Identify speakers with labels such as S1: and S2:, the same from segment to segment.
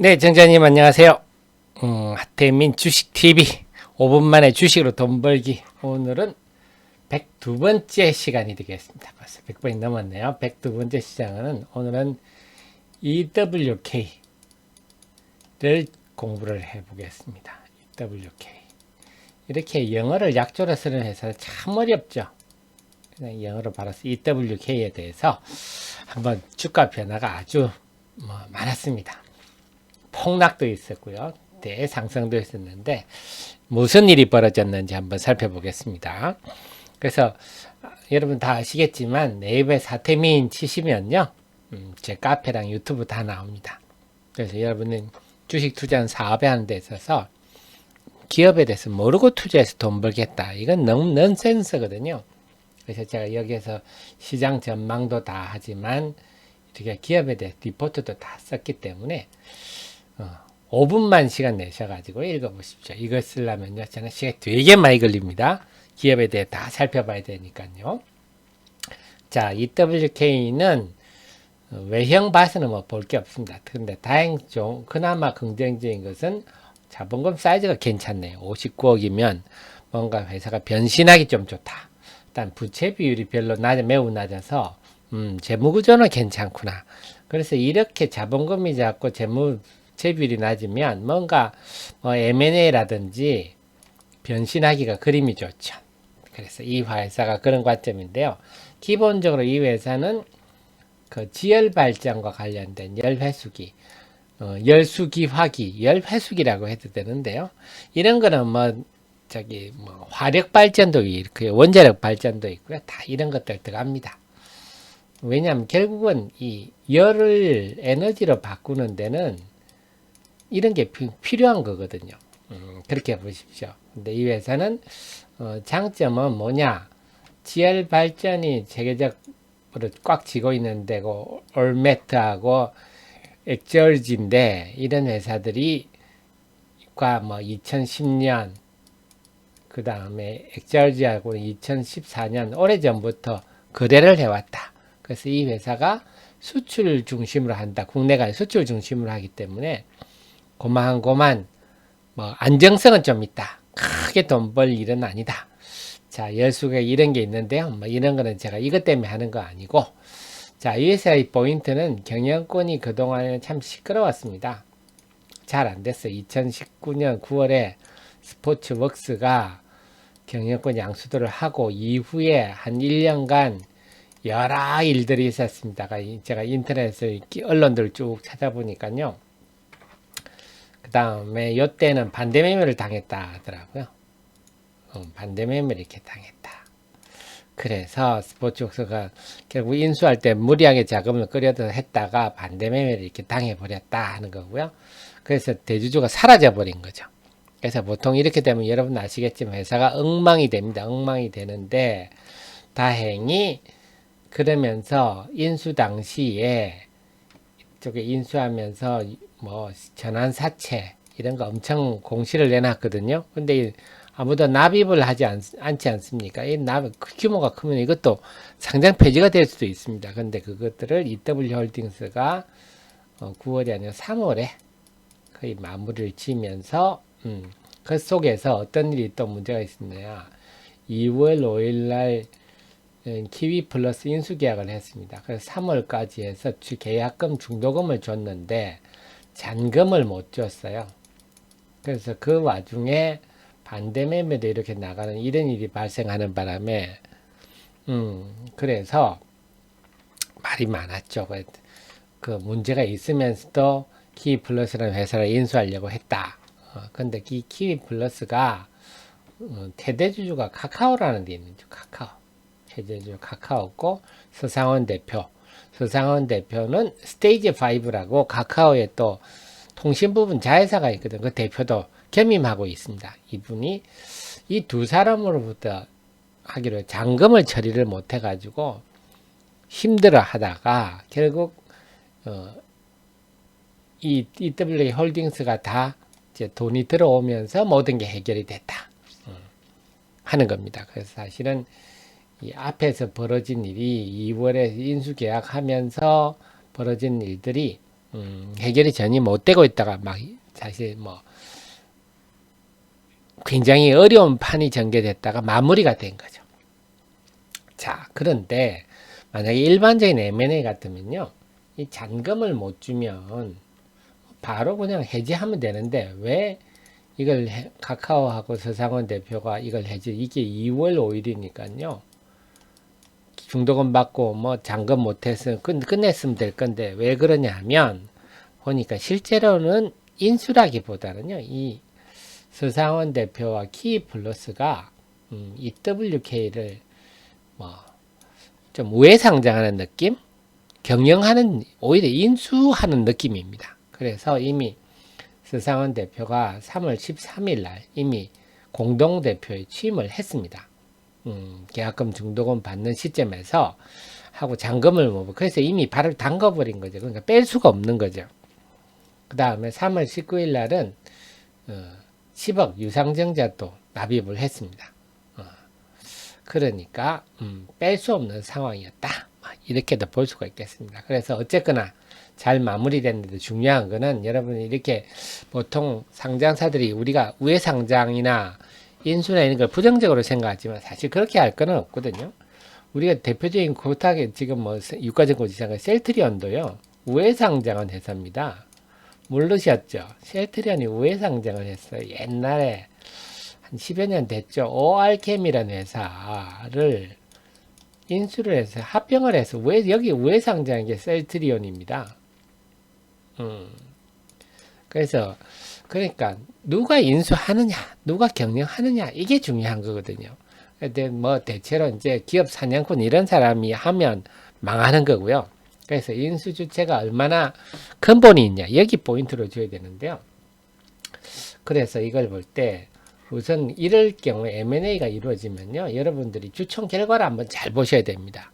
S1: 네, 정자님 안녕하세요. 하태민 주식TV 5분 만에 주식으로 돈 벌기. 오늘은 102번째 시간이 되겠습니다. 벌써 100번이 넘었네요. 102번째 시장은 오늘은 EWK를 공부를 해보겠습니다. EWK. 이렇게 영어를 약조로 쓰는 회사는 참 어렵죠. 그냥 영어로 바로 EWK에 대해서 한번 주가 변화가 아주 많았습니다. 폭락도 있었고요. 대상승도 있었는데 무슨 일이 벌어졌는지 한번 살펴보겠습니다. 그래서 여러분 다 아시겠지만 네이버에 사태민 치시면요. 제 카페랑 유튜브 다 나옵니다. 그래서 여러분은 주식 투자는 사업에 하는 데 있어서 기업에 대해서 모르고 투자해서 돈 벌겠다. 이건 너무 넌센스거든요. 그래서 제가 여기에서 시장 전망도 다 하지만 이렇게 기업에 대해 리포트도 다 썼기 때문에 5분만 시간 내셔가지고 읽어보십시오. 이거 쓰려면요. 저는 시간이 되게 많이 걸립니다. 기업에 대해 다 살펴봐야 되니까요. 자, EWK는 외형 봐서는 뭐 볼 게 없습니다. 근데 그나마 긍정적인 것은 자본금 사이즈가 괜찮네요. 59억이면 뭔가 회사가 변신하기 좀 좋다. 일단 부채 비율이 매우 낮아서 재무구조는 괜찮구나. 그래서 이렇게 자본금이 작고 재비율이 낮으면 뭔가 M&A라든지 변신하기가 그림이 좋죠. 그래서 이 회사가 그런 관점인데요. 기본적으로 이 회사는 그 지열 발전과 관련된 열회수기, 열수기화기, 열회수기라고 해도 되는데요. 이런 거는 화력 발전도 있고 원자력 발전도 있고요. 다 이런 것들 들어갑니다. 왜냐하면 결국은 이 열을 에너지로 바꾸는 데는 이런 게 필요한 거거든요. 그렇게 보십시오. 근데 이 회사는 장점은 뭐냐? 지열 발전이 세계적으로 꽉 쥐고 있는 데고 올메트하고 엑저지인데 이런 회사들이 2010년 그 다음에 엑저지하고 2014년 오래전부터 거래를 해왔다. 그래서 이 회사가 수출 중심으로 한다. 국내가 수출 중심으로 하기 때문에 고만 안정성은 좀 있다. 크게 돈 벌 일은 아니다. 자, 열수가 이런 게 있는데요. 이런 거는 제가 이것 때문에 하는 거 아니고, 자, 이 회사의 포인트는 경영권이 그동안에 참 시끄러웠습니다. 잘 안 됐어요. 2019년 9월에 스포츠웍스가 경영권 양수도를 하고 이후에 한 1년간 여러 일들이 있었습니다. 제가 인터넷에 언론들을 쭉 찾아보니까요. 그 다음에 요때는 반대 매매를 당했다 하더라고요. 반대 매매를 이렇게 당했다. 그래서 스포츠웍스가 결국 인수할 때 무리하게 자금을 끌여서 했다가 반대 매매를 이렇게 당해버렸다 하는 거고요. 그래서 대주주가 사라져 버린 거죠. 그래서 보통 이렇게 되면 여러분 아시겠지만 회사가 엉망이 됩니다. 엉망이 되는데 다행히 그러면서 인수 당시에 이쪽에 인수하면서 전환 사채 이런 거 엄청 공시를 내놨거든요. 근데 아무도 납입을 하지 않지 않습니까? 규모가 크면 이것도 상장 폐지가 될 수도 있습니다. 근데 그것들을 EW홀딩스가 9월이 아니라 3월에 거의 마무리를 지면서 그 속에서 어떤 일이 또 문제가 있었냐. 2월 5일 날 키위플러스 인수계약을 했습니다. 그래서 3월까지 해서 계약금 중도금을 줬는데 잔금을 못 줬어요. 그래서 그 와중에 반대 매매도 이렇게 나가는 이런 일이 발생하는 바람에 그래서 말이 많았죠. 그 문제가 있으면서도 키위플러스라는 회사를 인수하려고 했다. 근데 이 키위플러스가 최대주주가 카카오라는 데 있는 죠. 카카오. 최대주주 카카오고 서상원 대표는 스테이지 5라고 카카오에 또 통신 부분 자회사가 있거든. 그 대표도 겸임하고 있습니다. 이분이 이 두 사람으로부터 하기로 잔금을 처리를 못 해가지고 힘들어 하다가 결국 이 EWK 홀딩스가 다 이제 돈이 들어오면서 모든 게 해결이 됐다 하는 겁니다. 그래서 사실은 이 앞에서 벌어진 일이 2월에 인수계약하면서 벌어진 일들이 해결이 전혀 못 되고 있다가 막 사실 뭐 굉장히 어려운 판이 전개됐다가 마무리가 된 거죠. 자, 그런데 만약에 일반적인 M&A 같으면요, 이 잔금을 못 주면 바로 그냥 해지하면 되는데 왜 이걸 카카오하고 서상원 대표가 이걸 해지, 이게 2월 5일이니까요. 중도금 받고 뭐 잔금 못해서 끝냈으면 될 건데 왜 그러냐 하면 보니까 실제로는 인수라기보다는요, 이 서상원 대표와 키플러스가 EWK를 뭐 좀 우회 상장하는 느낌? 경영하는, 오히려 인수하는 느낌입니다. 그래서 이미 서상원 대표가 3월 13일 날 이미 공동대표에 취임을 했습니다. 계약금 중도금 받는 시점에서 하고 잔금을 못, 그래서 이미 발을 담가버린 거죠. 그러니까 뺄 수가 없는 거죠. 그 다음에 3월 19일 날은 10억 유상증자도 납입을 했습니다. 그러니까 뺄 수 없는 상황이었다. 이렇게도 볼 수가 있겠습니다. 그래서 어쨌거나 잘 마무리됐는데 중요한 거는 여러분이 이렇게 보통 상장사들이 우리가 우회상장이나 인수나 이런 걸 부정적으로 생각하지만 사실 그렇게 할 거는 없거든요. 우리가 대표적인 고탁에 지금 뭐 유가증권시장의 셀트리온도요, 우회상장한 회사입니다. 모르셨죠? 셀트리온이 우회상장을 했어요. 옛날에 한 10여 년 됐죠. ORChem이라는 회사를 인수를 해서 합병을 해서 여기 우회상장한 게 셀트리온입니다. 그래서 그러니까 누가 인수하느냐, 누가 경영하느냐, 이게 중요한 거거든요. 근데 뭐 대체로 이제 기업 사냥꾼 이런 사람이 하면 망하는 거고요. 그래서 인수 주체가 얼마나 근본이 있냐, 여기 포인트로 줘야 되는데요. 그래서 이걸 볼 때 우선 이럴 경우에 M&A가 이루어지면요, 여러분들이 주총 결과를 한번 잘 보셔야 됩니다.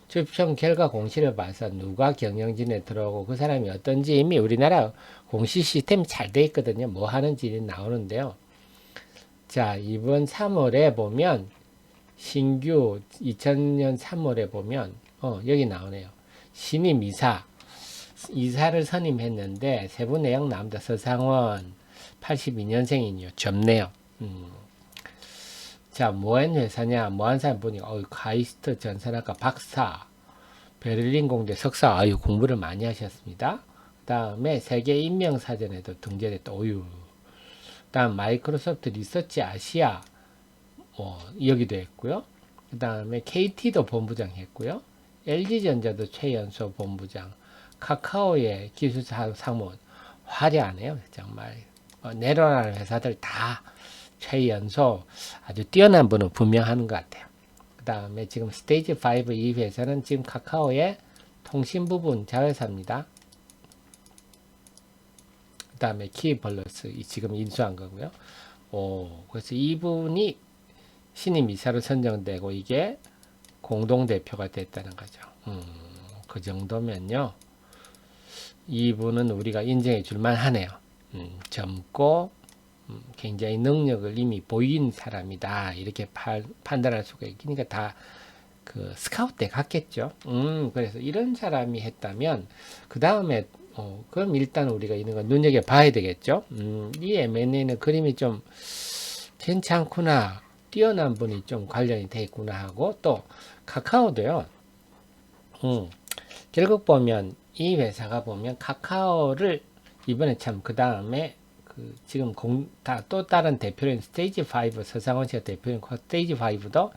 S1: 주총 결과 공시를 봐서 누가 경영진에 들어오고 그 사람이 어떤지 이미 우리나라 공시 시스템이 잘 돼 있거든요. 뭐 하는지 나오는데요. 자, 이번 3월에 보면 신규 2000년 3월에 보면 여기 나오네요. 신임 이사를 선임했는데 세부 내용 나옵니다. 서상원 82년생이요. 젊네요. 자, 뭐한 회사냐? 뭐한 사람 보니, 카이스트 전산학과 박사, 베를린 공대 석사, 공부를 많이 하셨습니다. 그 다음에 세계 인명사전에도 등재됐다. 그 다음 마이크로소프트 리서치 아시아, 여기도 했고요. 그 다음에 KT도 본부장 했고요. LG전자도 최연소 본부장, 카카오의 기술사 상무원, 화려하네요. 정말. 내려라는 회사들 다 최연소 아주 뛰어난 분은 분명한 것 같아요. 그 다음에 지금 스테이지 5 이 회사는 지금 카카오의 통신 부분 자회사입니다. 그 다음에 키플러스 지금 인수한 거고요. 그래서 이분이 신임 이사로 선정되고 이게 공동대표가 됐다는 거죠. 그 정도면요, 이분은 우리가 인정해 줄만 하네요. 젊고 굉장히 능력을 이미 보인 사람이다, 이렇게 판단할 수가 있으니까 다 그 스카우트 때 갔겠죠. 그래서 이런 사람이 했다면 그 다음에 그럼 일단 우리가 이런 거 눈여겨 봐야 되겠죠. 이 M&A는 그림이 좀 괜찮구나, 뛰어난 분이 좀 관련이 돼 있구나 하고, 또 카카오도요. 결국 보면 이 회사가 보면 카카오를 이번에 참 그 다음에 지금 또 다른 대표인 스테이지 5 서상원 씨가 대표인 스테이지 5도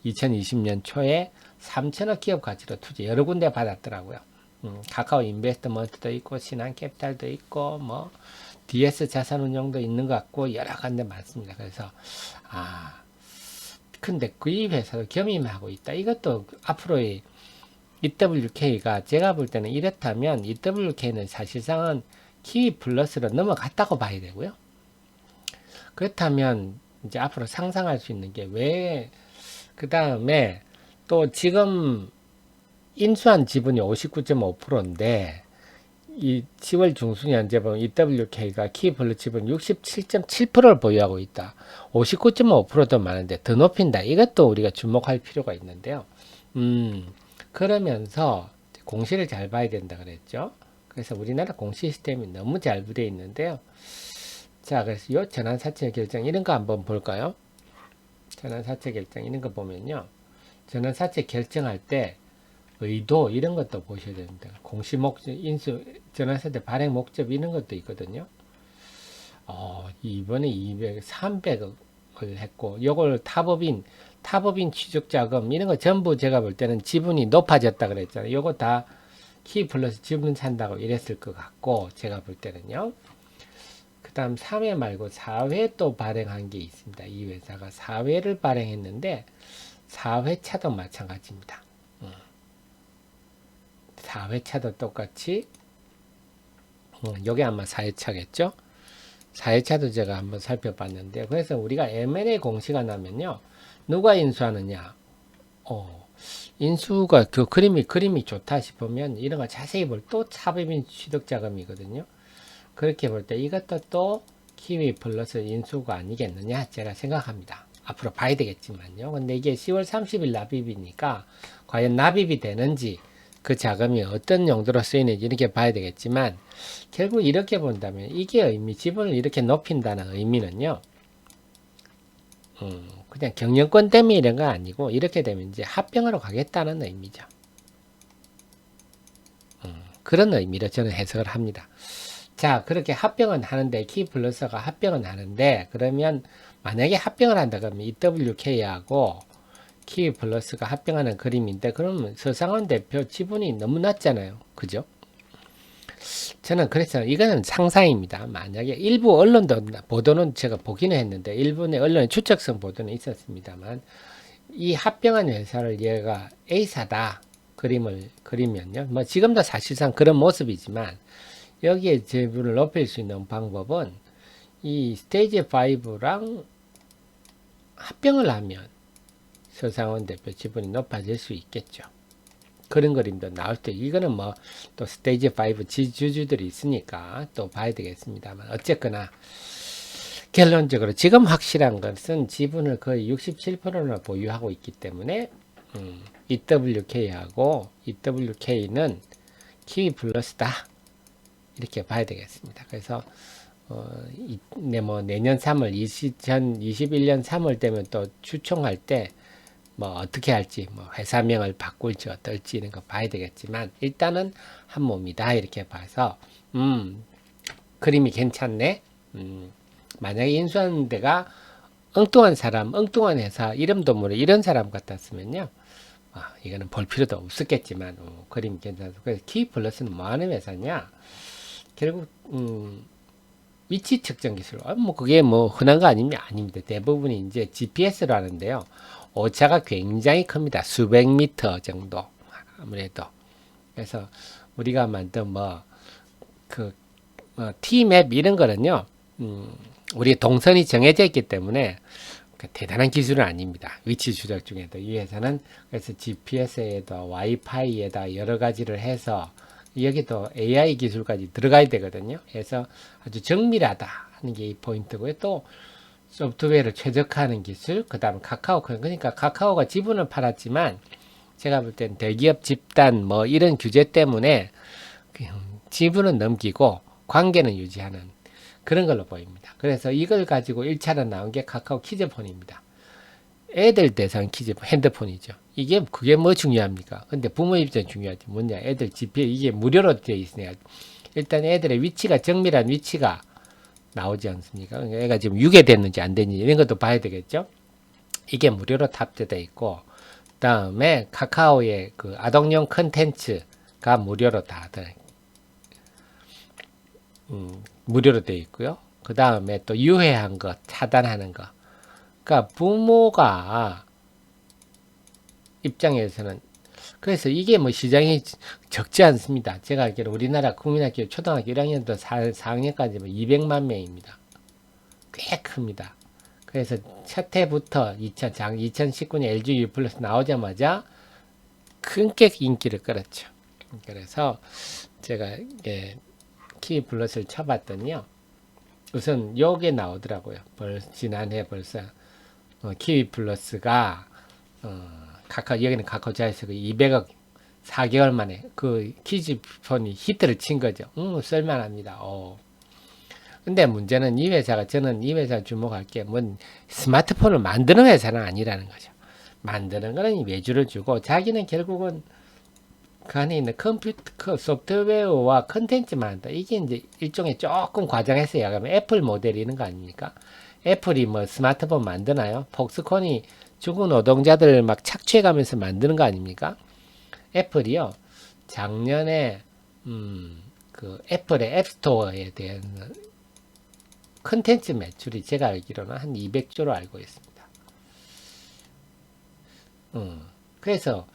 S1: 2020년 초에 3천억 기업 가치로 투자 여러 군데 받았더라고요. 카카오 인베스트먼트도 있고 신한캐피탈도 있고 뭐 DS 자산운용도 있는 것 같고 여러 군데 많습니다. 그래서 근데 그 회사도 겸임하고 있다. 이것도 앞으로의 EWK가 제가 볼 때는 이렇다면 EWK는 사실상은 키플러스로 넘어갔다고 봐야 되고요. 그렇다면 이제 앞으로 상상할 수 있는 게 왜 그 다음에 또 지금 인수한 지분이 59.5%인데 이 10월 중순 현재 보면 EWK가 키플러스 지분 67.7%를 보유하고 있다. 59.5%도 많은데 더 높인다. 이것도 우리가 주목할 필요가 있는데요. 그러면서 공시를 잘 봐야 된다 그랬죠. 그래서 우리나라 공시 시스템이 너무 잘 되어 있는데요. 자, 그래서 요 전환사채 결정 이런 거 한번 볼까요? 전환사채 결정 이런 거 보면요. 전환사채 결정할 때 의도 이런 것도 보셔야 됩니다. 공시 목적, 인수, 전환사채 발행 목적 이런 것도 있거든요. 이번에 300억을 했고, 요걸 타법인 취득자금 이런 거 전부 제가 볼 때는 지분이 높아졌다 그랬잖아요. 요거 다 키 플러스 지분 산다고 이랬을 것 같고, 제가 볼 때는요. 그 다음 3회 말고 4회 또 발행한 게 있습니다. 이 회사가 4회를 발행했는데 4회차도 마찬가지입니다. 4회차도 똑같이 요게 아마 4회차겠죠. 4회차도 제가 한번 살펴봤는데, 그래서 우리가 M&A 공시가 나면요, 누가 인수하느냐, 인수가 그 그림이 좋다 싶으면 이런 거 자세히 볼 또 차법인 취득자금이거든요. 그렇게 볼 때 이것도 또 키위 플러스 인수가 아니겠느냐 제가 생각합니다. 앞으로 봐야 되겠지만요. 근데 이게 10월 30일 납입이니까 과연 납입이 되는지 그 자금이 어떤 용도로 쓰이는지 이렇게 봐야 되겠지만, 결국 이렇게 본다면 이게 지분을 이렇게 높인다는 의미는요, 그냥 경영권 때문에 이런 거 아니고 이렇게 되면 이제 합병으로 가겠다는 의미죠. 그런 의미로 저는 해석을 합니다. 자, 그렇게 합병은 하는데, 키플러스가 합병은 하는데, 그러면 만약에 합병을 한다 그러면 EWK하고 키플러스가 합병하는 그림인데, 그러면 서상원 대표 지분이 너무 낮잖아요. 그죠? 저는 그래서 이거는 상상입니다. 만약에 일부 언론도 보도는 제가 보기는 했는데, 일본의 언론의 추측성 보도는 있었습니다만, 이 합병한 회사를 얘가 A사다 그림을 그리면요, 뭐 지금도 사실상 그런 모습이지만, 여기에 지분을 높일 수 있는 방법은 이 스테이지 5랑 합병을 하면 서상원 대표 지분이 높아질 수 있겠죠. 그런 그림도 나올 때, 이거는 뭐 또 스테이지 5 지주주들이 있으니까 또 봐야 되겠습니다만, 어쨌거나 결론적으로 지금 확실한 것은 지분을 거의 67%나 보유하고 있기 때문에 EWK하고 EWK는 키위 플러스다 이렇게 봐야 되겠습니다. 그래서 내년 3월 2021년 3월 되면 또 추총할 때 뭐 어떻게 할지, 뭐 회사명을 바꿀지 어떨지 이런 거 봐야 되겠지만, 일단은 한 몸이다 이렇게 봐서 그림이 괜찮네. 만약에 인수하는 데가 엉뚱한 사람, 엉뚱한 회사, 이름도 모르 이런 사람 같았으면요, 이거는 볼 필요도 없었겠지만 그림이 괜찮아서. 그래서 키 플러스는 뭐 하는 회사냐, 결국 위치 측정 기술, 뭐 그게 뭐 흔한 거 아닙니다. 대부분이 이제 GPS로 하는데요. 오차가 굉장히 큽니다. 수백 미터 정도 아무래도. 그래서 우리가 만든 T맵 이런 거는요, 우리 동선이 정해져 있기 때문에 대단한 기술은 아닙니다. 위치 추적 중에도 이 회사는 그래서 GPS에다 와이파이에다 여러 가지를 해서 여기도 AI 기술까지 들어가야 되거든요. 그래서 아주 정밀하다 하는 게 이 포인트고요. 또 소프트웨어를 최적화하는 기술, 그 다음 카카오, 그러니까 카카오가 지분을 팔았지만 제가 볼 땐 대기업 집단 뭐 이런 규제 때문에 지분은 넘기고 관계는 유지하는 그런 걸로 보입니다. 그래서 이걸 가지고 1차로 나온 게 카카오 키즈폰입니다. 애들 대상 키즈폰, 핸드폰이죠. 그게 뭐 중요합니까? 근데 부모 입장 중요하지. 뭐냐, 애들 GPS, 이게 무료로 되어 있으니까 일단 애들의 위치가, 정밀한 위치가 나오지 않습니까? 그러니까 애가 지금 유괴됐는지 안 됐는지 이런 것도 봐야 되겠죠. 이게 무료로 탑재되어 있고, 그 다음에 카카오의 그 아동용 컨텐츠가 무료로 무료로 되어 있고요. 그 다음에 또 유해한 것 차단하는 거. 그러니까 부모가 입장에서는, 그래서 이게 뭐 시장이 적지 않습니다. 제가 알기로 우리나라 국민학교 초등학교 1학년부터 4학년까지 200만 명입니다. 꽤 큽니다. 그래서 첫 해부터 2019년 LG U 플러스 나오자마자 큰 인기를 끌었죠. 그래서 제가 키위 플러스를 쳐봤더니요, 우선 요게 나오더라고요. 지난해 벌써 키위 플러스가 여기는 카카오 자회사가 200억 4개월 만에 그 키즈폰이 히트를 친 거죠. 쓸만합니다. 근데 문제는 저는 이 회사 주목할 게 스마트폰을 만드는 회사는 아니라는 거죠. 만드는 거는 외주를 주고 자기는 결국은 그 안에 있는 컴퓨터 소프트웨어와 컨텐츠만 한다. 이게 이제 일종의 조금 과장해서 이야기하면 애플 모델이 있는 거 아닙니까? 애플이 뭐 스마트폰 만드나요? 폭스콘이 중국 노동자들 막 착취해가면서 만드는 거 아닙니까? 애플이요. 작년에 그 애플의 앱스토어에 대한 컨텐츠 매출이 제가 알기로는 한 200조로 알고 있습니다. 그래서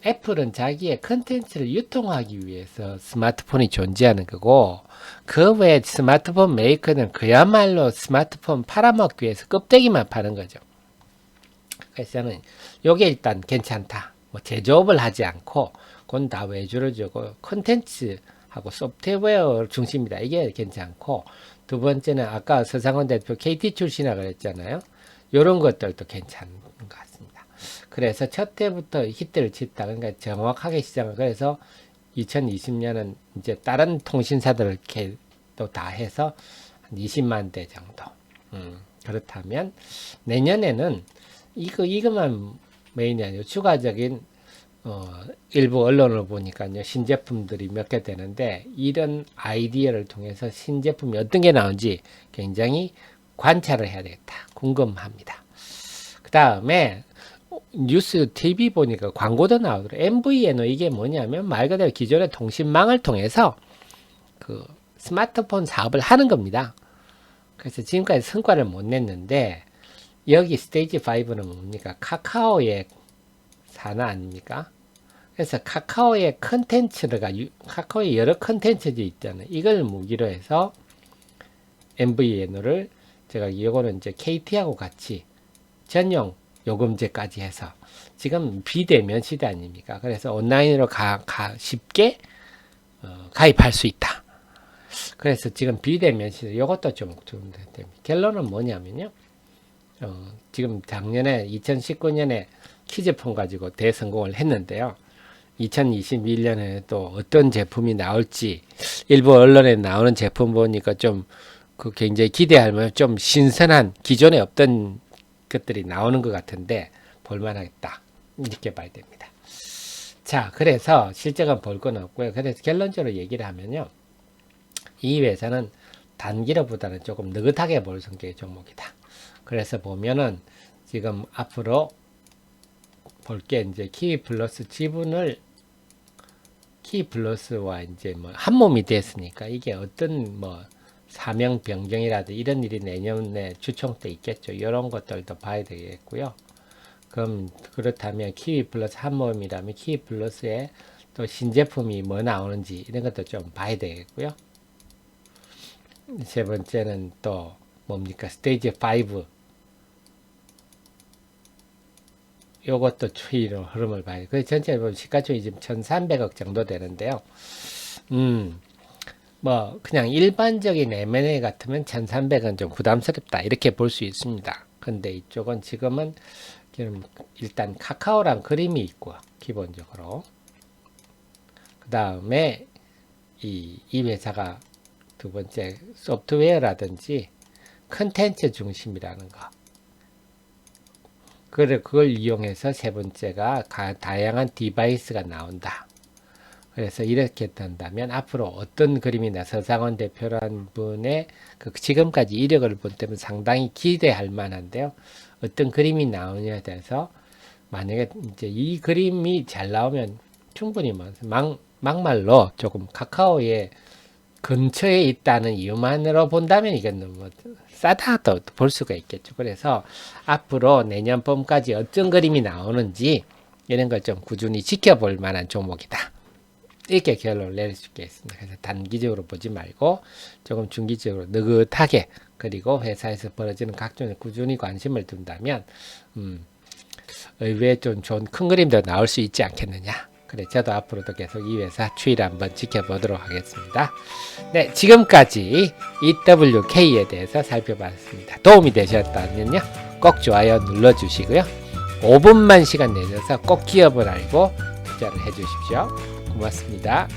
S1: 애플은 자기의 컨텐츠를 유통하기 위해서 스마트폰이 존재하는 거고, 그 외에 스마트폰 메이커는 그야말로 스마트폰 팔아먹기 위해서 껍데기만 파는 거죠. 그래서 저는 요게 일단 괜찮다. 뭐 제조업을 하지 않고 그건 다 외주를 주고 컨텐츠하고 소프트웨어 중심이다. 이게 괜찮고, 두 번째는 아까 서상원 대표 KT 출신이라고 그랬잖아요. 요런 것들도 괜찮은 것 같습니다. 그래서 첫 해부터 히트를 쳤다. 그러니까 정확하게 시장을, 그래서 2020년은 이제 다른 통신사들 이렇게 또 다 해서 한 20만 대 정도. 그렇다면 내년에는 이것만 메인이 아니고 추가적인 일부 언론을 보니까요, 신제품들이 몇 개 되는데, 이런 아이디어를 통해서 신제품이 어떤 게 나온지 굉장히 관찰을 해야 되겠다. 궁금합니다. 그 다음에 뉴스 TV 보니까 광고도 나오더라고요. MVNO 이게 뭐냐면 말 그대로 기존의 통신망을 통해서 그 스마트폰 사업을 하는 겁니다. 그래서 지금까지 성과를 못 냈는데, 여기 스테이지 5는 뭡니까? 카카오의 산하 아닙니까? 그래서 카카오의 카카오의 여러 컨텐츠들이 있잖아요. 이걸 무기로 해서 MVNO를 제가 이거는 이제 KT하고 같이 전용 요금제까지 해서 지금 비대면 시대 아닙니까? 그래서 온라인으로 쉽게 가입할 수 있다. 그래서 지금 비대면 시대, 이것도 좀 됩니다. 결론은 뭐냐면요. 지금 작년에 2019년에 키즈폰 가지고 대성공을 했는데요. 2021년에 또 어떤 제품이 나올지, 일부 언론에 나오는 제품 보니까 좀 굉장히 기대할 만한 좀 신선한 기존에 없던 것들이 나오는 것 같은데 볼만하겠다. 이렇게 봐야 됩니다. 자, 그래서 실적은 볼 건 없고요. 그래서 결론적으로 얘기를 하면요. 이 회사는 단기로보다는 조금 느긋하게 볼 성격의 종목이다. 그래서 보면은 지금 앞으로 볼 게 이제 키위플러스 지분을 키위플러스와 이제 뭐 한 몸이 됐으니까 이게 어떤 뭐 사명 변경이라든지 이런 일이 내년에 주총 때 있겠죠. 이런 것들도 봐야 되겠고요. 그럼 그렇다면 키위플러스 한 몸이라면 키위플러스에 또 신제품이 뭐 나오는지 이런 것도 좀 봐야 되겠고요. 세 번째는 또 뭡니까? 스테이지 5. 요것도 추이로 흐름을 봐야 돼. 그 전체를 보면 시가총이 지금 1,300억 정도 되는데요. 뭐 그냥 일반적인 M&A 같으면 1,300은 좀 부담스럽다 이렇게 볼 수 있습니다. 근데 이쪽은 지금 일단 카카오랑 그림이 있고 기본적으로 그 다음에 이 회사가 두 번째 소프트웨어라든지 컨텐츠 중심이라는 거. 그걸 이용해서 세 번째가 다양한 디바이스가 나온다. 그래서 이렇게 된다면 앞으로 어떤 그림이 서상원 대표라는 분의 지금까지 이력을 본 때는 상당히 기대할 만한데요. 어떤 그림이 나오냐에 대해서 만약에 이제 이 그림이 잘 나오면 충분히 막말로 조금 카카오의 근처에 있다는 이유만으로 본다면 이건 너무 싸다도 볼 수가 있겠죠. 그래서 앞으로 내년 봄까지 어떤 그림이 나오는지 이런 걸 좀 꾸준히 지켜볼 만한 종목이다. 이렇게 결론을 내릴 수 있겠습니다. 그래서 단기적으로 보지 말고 조금 중기적으로 느긋하게, 그리고 회사에서 벌어지는 각종의 꾸준히 관심을 둔다면 의외에 좀 좋은 큰 그림도 나올 수 있지 않겠느냐. 그래, 저도 앞으로도 계속 이 회사 추이를 한번 지켜보도록 하겠습니다. 네, 지금까지 EWK에 대해서 살펴봤습니다. 도움이 되셨다면요, 꼭 좋아요 눌러주시고요. 5분만 시간 내셔서 꼭 기업을 알고 문자를 해주십시오. 고맙습니다.